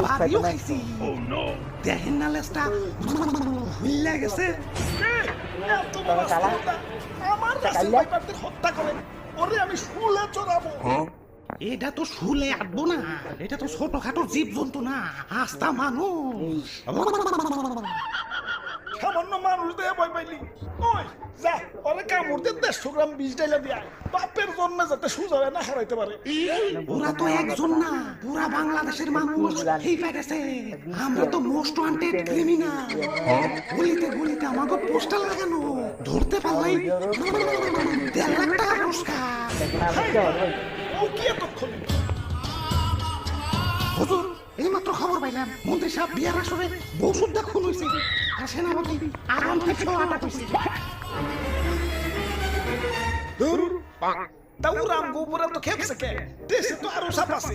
বাড়িও খাইছি দেখেন না লেজটা হুইল্লা গেছে এত বড় স্পর্ধা, আমার রাসেল ভাইপারদের হত্যা করে ওরে আমি শুলে চড়াবো। এটা তো শুলে আটবো না, এটা তো ছোটখাটো জীব জন্তু না, আস্তা মানুষ। সামান্য মানুষ দেয়া ভয় পাইলি? ওই যা ওরে কামড় দিয়ে 150 গ্রাম বিষ ডাইলা দিয়া বাপের জন্মে যাতে সুযোগ না হারাইতে পারে। ওরা তো একজন না, পুরা বাংলাদেশের মানুষ এই পেটেছে। আমরা তো মোস্ট ওয়ান্টেড ক্রিমিনাল। গলিতে গলিতে আমাকে পোস্টার লাগানো, ধরতে পারলেই 1.5 লাখ টাকা পুরস্কার। ও কি এতক্ষণ? হুজুর এইমাত্র খবর পাইলাম মন্ত্রী সাহেব বিয়ার আসরে বউ সুদ্ধা খুন হয়েছে, আর সেনাপতি আগুন থেকে আটক হয়েছে। দূর তা ওরাম গোবরা তো খেপছে কে? দেশে তো আরো সাপ আছে।